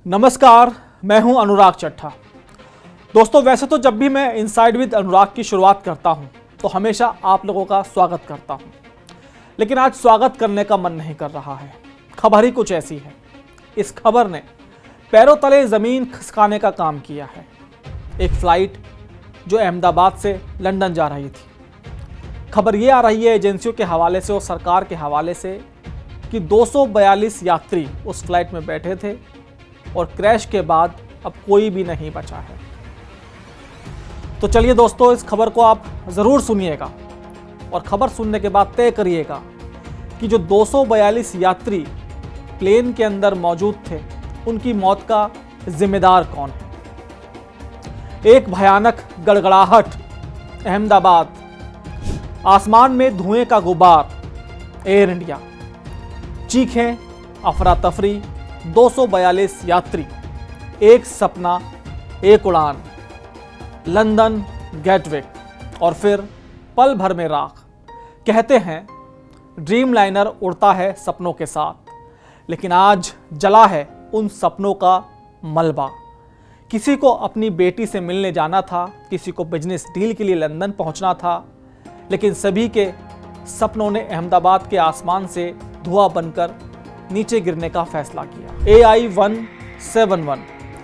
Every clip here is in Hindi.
नमस्कार, मैं हूं अनुराग चट्ठा। दोस्तों, वैसे तो जब भी मैं इनसाइड विद अनुराग की शुरुआत करता हूं तो हमेशा आप लोगों का स्वागत करता हूं, लेकिन आज स्वागत करने का मन नहीं कर रहा है। खबर ही कुछ ऐसी है। इस खबर ने पैरों तले ज़मीन खिसकाने का काम किया है। एक फ्लाइट जो अहमदाबाद से लंदन जा रही थी। खबर ये आ रही है एजेंसियों के हवाले से और सरकार के हवाले से कि 242 यात्री उस फ्लाइट में बैठे थे और क्रैश के बाद अब कोई भी नहीं बचा है। तो चलिए दोस्तों, इस खबर को आप ज़रूर सुनिएगा और खबर सुनने के बाद तय करिएगा कि जो 242 यात्री प्लेन के अंदर मौजूद थे उनकी मौत का जिम्मेदार कौन है। एक भयानक गड़गड़ाहट, अहमदाबाद, आसमान में धुएं का गुबार, एयर इंडिया, चीखें, अफरा तफरी, 242 यात्री, एक सपना, एक उड़ान, लंदन गेटविक और फिर पल भर में राख। कहते हैं ड्रीम लाइनर उड़ता है सपनों के साथ, लेकिन आज जला है उन सपनों का मलबा। किसी को अपनी बेटी से मिलने जाना था, किसी को बिजनेस डील के लिए लंदन पहुंचना था, लेकिन सभी के सपनों ने अहमदाबाद के आसमान से धुआं बनकर नीचे गिरने का फैसला किया। AI-171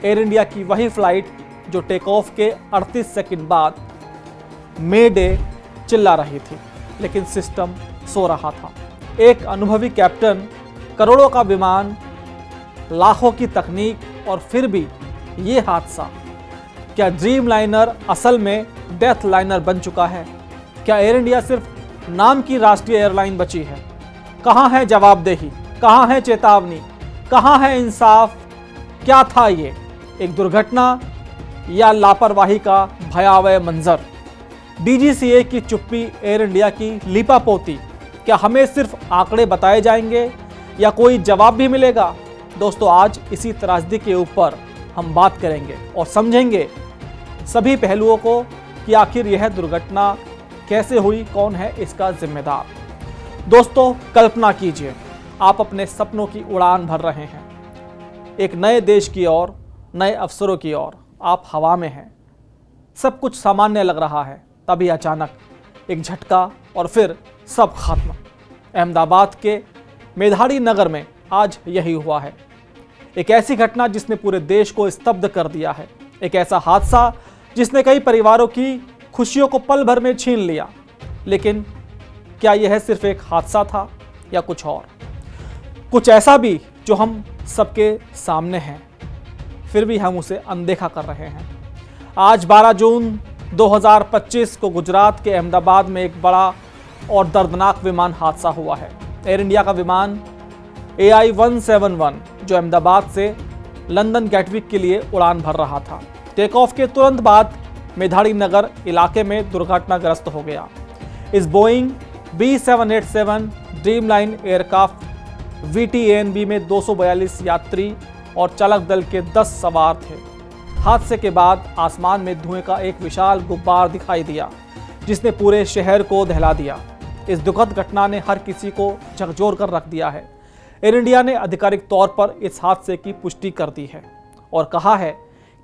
एयर इंडिया की वही फ्लाइट जो टेक ऑफ के 38 सेकंड बाद मे डे चिल्ला रही थी, लेकिन सिस्टम सो रहा था। एक अनुभवी कैप्टन, करोड़ों का विमान, लाखों की तकनीक और फिर भी ये हादसा। क्या ड्रीम लाइनर असल में डेथ लाइनर बन चुका है? क्या एयर इंडिया सिर्फ नाम की राष्ट्रीय एयरलाइन बची है? कहाँ है जवाबदेही? कहाँ है चेतावनी? कहाँ है इंसाफ? क्या था ये, एक दुर्घटना या लापरवाही का भयावह मंजर? DGCA की चुप्पी, एयर इंडिया की लीपापोती, क्या हमें सिर्फ आंकड़े बताए जाएंगे या कोई जवाब भी मिलेगा? दोस्तों, आज इसी त्रासदी के ऊपर हम बात करेंगे और समझेंगे सभी पहलुओं को कि आखिर यह दुर्घटना कैसे हुई, कौन है इसका जिम्मेदार। दोस्तों, कल्पना कीजिए आप अपने सपनों की उड़ान भर रहे हैं, एक नए देश की ओर, नए अवसरों की ओर। आप हवा में हैं, सब कुछ सामान्य लग रहा है, तभी अचानक एक झटका और फिर सब खात्मा। अहमदाबाद के मेधाड़ी नगर में आज यही हुआ है। एक ऐसी घटना जिसने पूरे देश को स्तब्ध कर दिया है। एक ऐसा हादसा जिसने कई परिवारों की खुशियों को पल भर में छीन लिया। लेकिन क्या यह सिर्फ एक हादसा था या कुछ और, कुछ ऐसा भी जो हम सबके सामने है, फिर भी हम उसे अनदेखा कर रहे हैं। आज 12 जून 2025 को गुजरात के अहमदाबाद में एक बड़ा और दर्दनाक विमान हादसा हुआ है। एयर इंडिया का विमान AI-171 जो अहमदाबाद से लंदन गेटविक के लिए उड़ान भर रहा था, टेक ऑफ के तुरंत बाद मेधाड़ी नगर इलाके में दुर्घटनाग्रस्त हो गया। इस Boeing B787 dream line aircraft VTANB में 242 यात्री और चालक दल के 10 सवार थे। हादसे के बाद आसमान में धुएं का एक विशाल गुब्बार दिखाई दिया जिसने पूरे शहर को दहला दिया। इस दुखद घटना ने हर किसी को झकझोर कर रख दिया है। एयर इंडिया ने आधिकारिक तौर पर इस हादसे की पुष्टि कर दी है और कहा है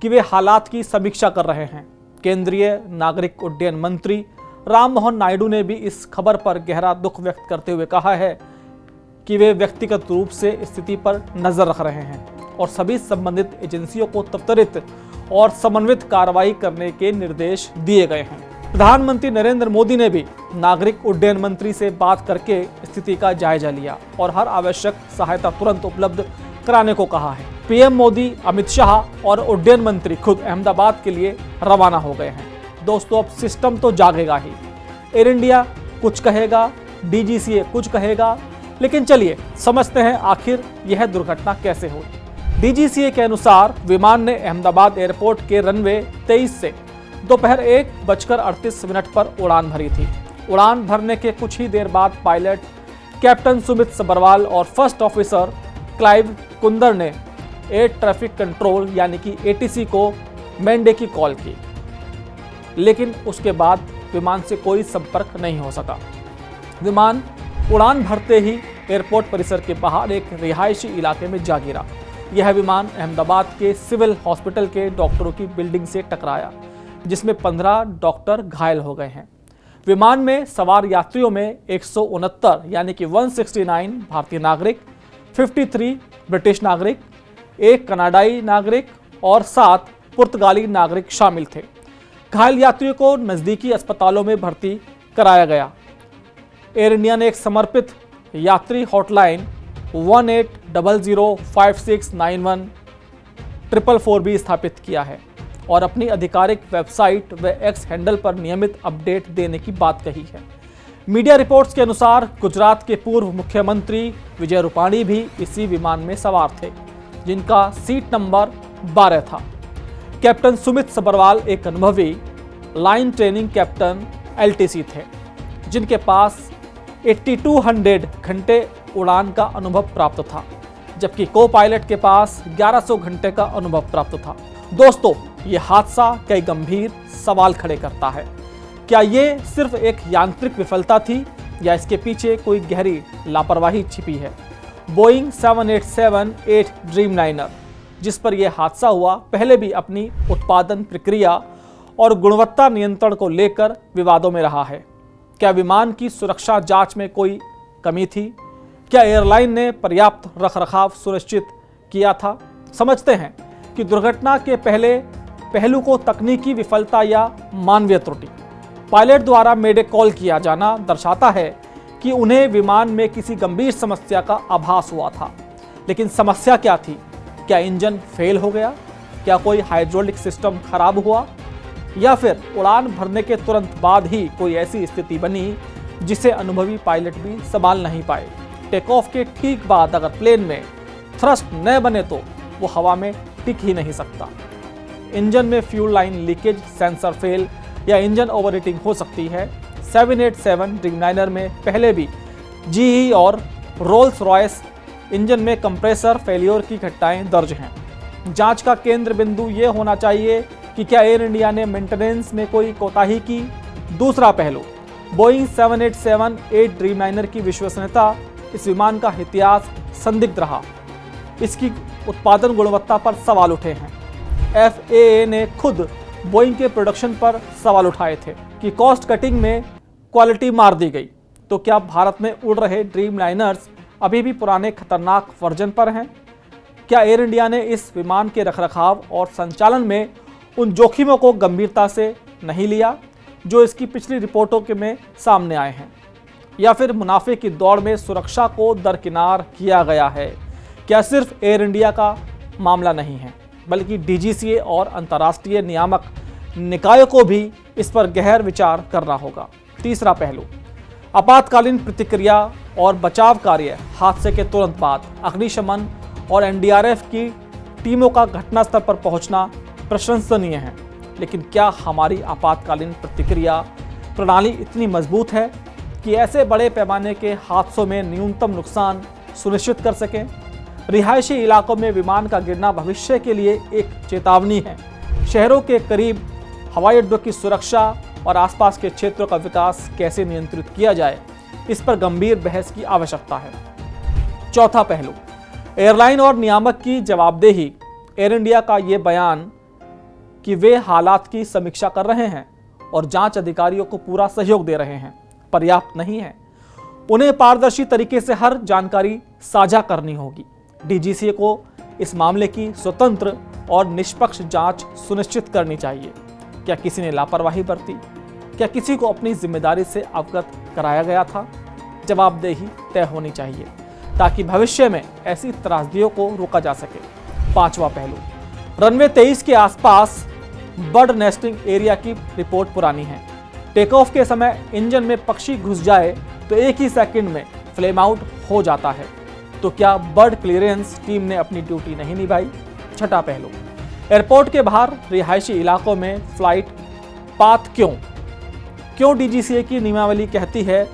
कि वे हालात की समीक्षा कर रहे हैं। केंद्रीय नागरिक उड्डयन मंत्री राम मोहन नायडू ने भी इस खबर पर गहरा दुख व्यक्त करते हुए कहा है कि वे व्यक्तिगत रूप से स्थिति पर नजर रख रहे हैं और सभी संबंधित एजेंसियों को त्वरित और समन्वित कार्रवाई करने के निर्देश दिए गए हैं। प्रधानमंत्री नरेंद्र मोदी ने भी नागरिक उड्डयन मंत्री से बात करके स्थिति का जायजा लिया और हर आवश्यक सहायता तुरंत उपलब्ध कराने को कहा है। PM मोदी, अमित शाह और उड्डयन मंत्री खुद अहमदाबाद के लिए रवाना हो गए हैं। दोस्तों, अब सिस्टम तो जागेगा ही। एयर इंडिया कुछ कहेगा, DGCA कुछ कहेगा, लेकिन चलिए समझते हैं आखिर यह दुर्घटना कैसे हुई। DGCA के अनुसार विमान ने अहमदाबाद एयरपोर्ट के रनवे 23 से दोपहर 1:38 पर उड़ान भरी थी। उड़ान भरने के कुछ ही देर बाद पायलट कैप्टन सुमित सबरवाल और फर्स्ट ऑफिसर क्लाइव कुंदर ने एयर ट्रैफिक कंट्रोल यानी कि ATC को मैंडे की कॉल की, लेकिन उसके बाद विमान से कोई संपर्क नहीं हो सका। विमान उड़ान भरते ही एयरपोर्ट परिसर के बाहर एक रिहायशी इलाके में जा गिरा यह विमान अहमदाबाद के सिविल हॉस्पिटल के डॉक्टरों की बिल्डिंग से टकराया, जिसमें 15 डॉक्टर घायल हो गए हैं। विमान में सवार यात्रियों में 169 यानी कि 169 भारतीय नागरिक, 53 ब्रिटिश नागरिक, 1 कनाडाई नागरिक और 7 पुर्तगाली नागरिक शामिल थे। घायल यात्रियों को नजदीकी अस्पतालों में भर्ती कराया गया। एयर इंडिया ने एक समर्पित यात्री हॉटलाइन 1800569144 भी स्थापित किया है और अपनी आधिकारिक वेबसाइट व एक्स हैंडल पर नियमित अपडेट देने की बात कही है। मीडिया रिपोर्ट्स के अनुसार गुजरात के पूर्व मुख्यमंत्री विजय रूपाणी भी इसी विमान में सवार थे, जिनका सीट नंबर 12 था। कैप्टन सुमित सबरवाल एक अनुभवी लाइन ट्रेनिंग कैप्टन LTC थे, जिनके पास 8200 घंटे उड़ान का अनुभव प्राप्त था, जबकि को पायलट के पास 1100 घंटे का अनुभव प्राप्त था। दोस्तों, यह हादसा कई गंभीर सवाल खड़े करता है। क्या ये सिर्फ एक यांत्रिक विफलता थी या इसके पीछे कोई गहरी लापरवाही छिपी है? बोइंग 787-8 ड्रीमलाइनर, जिस पर यह हादसा हुआ, पहले भी अपनी उत्पादन प्रक्रिया और गुणवत्ता नियंत्रण को लेकर विवादों में रहा है। क्या विमान की सुरक्षा जांच में कोई कमी थी? क्या एयरलाइन ने पर्याप्त रखरखाव सुनिश्चित किया था? समझते हैं कि दुर्घटना के पहले पहलू को तकनीकी विफलता या मानवीय त्रुटि। पायलट द्वारा मेडे कॉल किया जाना दर्शाता है कि उन्हें विमान में किसी गंभीर समस्या का आभास हुआ था, लेकिन समस्या क्या थी? क्या इंजन फेल हो गया? क्या कोई हाइड्रोलिक सिस्टम खराब हुआ? या फिर उड़ान भरने के तुरंत बाद ही कोई ऐसी स्थिति बनी जिसे अनुभवी पायलट भी संभाल नहीं पाए? टेक ऑफ के ठीक बाद अगर प्लेन में थ्रस्ट न बने तो वो हवा में टिक ही नहीं सकता। इंजन में fuel line leakage, sensor fail या इंजन ओवरहीटिंग हो सकती है। 787 ड्रीमलाइनर में पहले भी GE और रोल्स रॉयस इंजन में कंप्रेसर फेलियर की घटनाएं दर्ज हैं। जांच का केंद्र बिंदु ये होना चाहिए कि क्या एयर इंडिया ने मेंटेनेंस में कोई कोताही की। दूसरा पहलू, बोइंग 787-8 ड्रीमलाइनर की विश्वसनीयता। इस विमान का इतिहास संदिग्ध रहा, इसकी उत्पादन गुणवत्ता पर सवाल उठे हैं। FAA ने खुद बोइंग के प्रोडक्शन पर सवाल उठाए थे कि कॉस्ट कटिंग में क्वालिटी मार दी गई। तो क्या भारत में उड़ रहे ड्रीमलाइनर्स अभी भी पुराने खतरनाक वर्जन पर हैं? क्या एयर इंडिया ने इस विमान के रखरखाव और संचालन में उन जोखिमों को गंभीरता से नहीं लिया जो इसकी पिछली रिपोर्टों के में सामने आए हैं? या फिर मुनाफे की दौड़ में सुरक्षा को दरकिनार किया गया है? क्या सिर्फ एयर इंडिया का मामला नहीं है, बल्कि DGCA और अंतर्राष्ट्रीय नियामक निकायों को भी इस पर गहन विचार करना होगा। तीसरा पहलू, आपातकालीन प्रतिक्रिया और बचाव कार्य। हादसे के तुरंत बाद अग्निशमन और NDRF की टीमों का घटनास्थल पर पहुंचना प्रशंसनीय है, लेकिन क्या हमारी आपातकालीन प्रतिक्रिया प्रणाली इतनी मजबूत है कि ऐसे बड़े पैमाने के हादसों में न्यूनतम नुकसान सुनिश्चित कर सकें? रिहायशी इलाकों में विमान का गिरना भविष्य के लिए एक चेतावनी है। शहरों के करीब हवाई अड्डों की सुरक्षा और आसपास के क्षेत्रों का विकास कैसे नियंत्रित किया जाए, इस पर गंभीर बहस की आवश्यकता है। चौथा पहलू, एयरलाइन और नियामक की जवाबदेही। एयर इंडिया का ये बयान कि वे हालात की समीक्षा कर रहे हैं और जांच अधिकारियों को पूरा सहयोग दे रहे हैं, पर्याप्त नहीं है। उन्हें पारदर्शी तरीके से हर जानकारी साझा करनी होगी। DGCA को इस मामले की स्वतंत्र और निष्पक्ष जांच सुनिश्चित करनी चाहिए। क्या किसी ने लापरवाही बरती? क्या किसी को अपनी जिम्मेदारी से अवगत कराया गया था? जवाबदेही तय होनी चाहिए ताकि भविष्य में ऐसी त्रासदियों को रोका जा सके। पांचवा पहलू, रनवे 23 के आसपास बर्ड नेस्टिंग एरिया की रिपोर्ट पुरानी है। टेक ऑफ के समय इंजन में पक्षी घुस जाए तो एक ही सेकंड में फ्लेम आउट हो जाता है। तो क्या बर्ड क्लियरेंस टीम ने अपनी ड्यूटी नहीं निभाई? छठा पहलू, एयरपोर्ट के बाहर रिहायशी इलाकों में फ्लाइट पाथ क्यों DGCA की नियमावली कहती है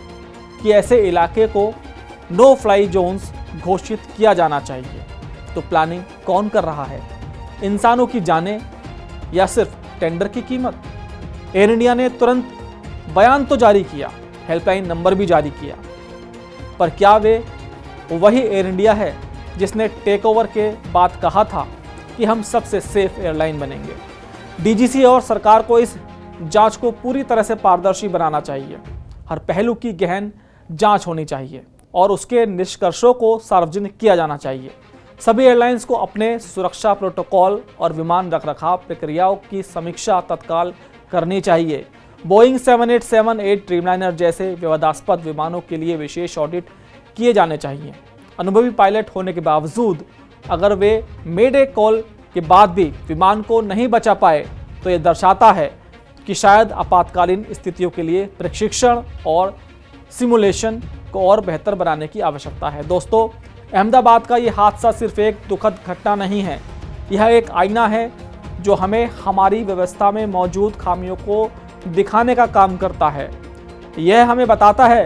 कि ऐसे इलाके को नो फ्लाई जोन्स घोषित किया जाना चाहिए? तो प्लानिंग कौन कर रहा है? इंसानों की जानें या सिर्फ टेंडर की कीमत? एयर इंडिया ने तुरंत बयान तो जारी किया, हेल्पलाइन नंबर भी जारी किया, पर क्या वे वही एयर इंडिया है जिसने टेक ओवर के बाद कहा था कि हम सबसे सेफ एयरलाइन बनेंगे। डीजीसी और सरकार को इस जांच को पूरी तरह से पारदर्शी बनाना चाहिए। हर पहलू की गहन जांच होनी चाहिए और उसके निष्कर्षों को सार्वजनिक किया जाना चाहिए। सभी एयरलाइंस को अपने सुरक्षा प्रोटोकॉल और विमान रखरखाव प्रक्रियाओं की समीक्षा तत्काल करनी चाहिए। बोइंग 787-8 ड्रीमलाइनर जैसे विवादास्पद विमानों के लिए विशेष ऑडिट किए जाने चाहिए। अनुभवी पायलट होने के बावजूद अगर वे मेडे कॉल के बाद भी विमान को नहीं बचा पाए तो यह दर्शाता है कि शायद आपातकालीन स्थितियों के लिए प्रशिक्षण और सिमुलेशन को और बेहतर बनाने की आवश्यकता है। दोस्तों, अहमदाबाद का यह हादसा सिर्फ एक दुखद घटना नहीं है, यह एक आईना है जो हमें हमारी व्यवस्था में मौजूद खामियों को दिखाने का काम करता है। यह हमें बताता है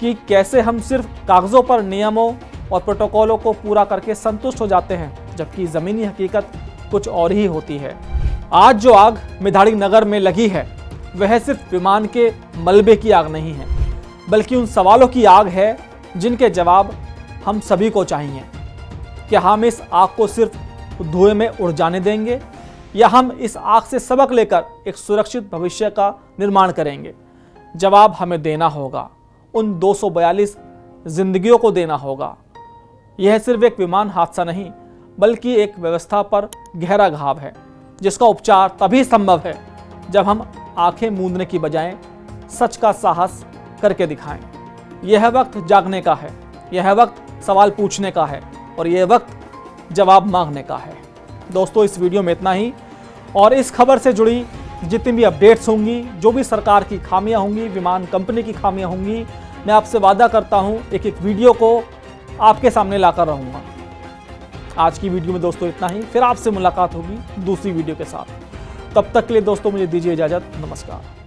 कि कैसे हम सिर्फ कागजों पर नियमों और प्रोटोकॉलों को पूरा करके संतुष्ट हो जाते हैं, जबकि ज़मीनी हकीकत कुछ और ही होती है। आज जो आग मेधाड़ी नगर में लगी है वह सिर्फ विमान के मलबे की आग नहीं है, बल्कि उन सवालों की आग है जिनके जवाब हम सभी को चाहिए। क्या हम इस आग को सिर्फ धुएं में उड़ जाने देंगे या हम इस आग से सबक लेकर एक सुरक्षित भविष्य का निर्माण करेंगे? जवाब हमें देना होगा, उन 242 जिंदगियों को देना होगा। यह सिर्फ एक विमान हादसा नहीं, बल्कि एक व्यवस्था पर गहरा घाव है जिसका उपचार तभी संभव है जब हम आंखें मूंदने की बजाय सच का साहस करके दिखाएं। यह वक्त जागने का है, यह वक्त सवाल पूछने का है और यह वक्त जवाब मांगने का है। दोस्तों, इस वीडियो में इतना ही और इस खबर से जुड़ी जितनी भी अपडेट्स होंगी, जो भी सरकार की खामियां होंगी, विमान कंपनी की खामियां होंगी, मैं आपसे वादा करता हूं एक एक वीडियो को आपके सामने लाकर रहूंगा। आज की वीडियो में दोस्तों इतना ही, फिर आपसे मुलाकात होगी दूसरी वीडियो के साथ। तब तक के लिए दोस्तों मुझे दीजिए इजाजत। नमस्कार।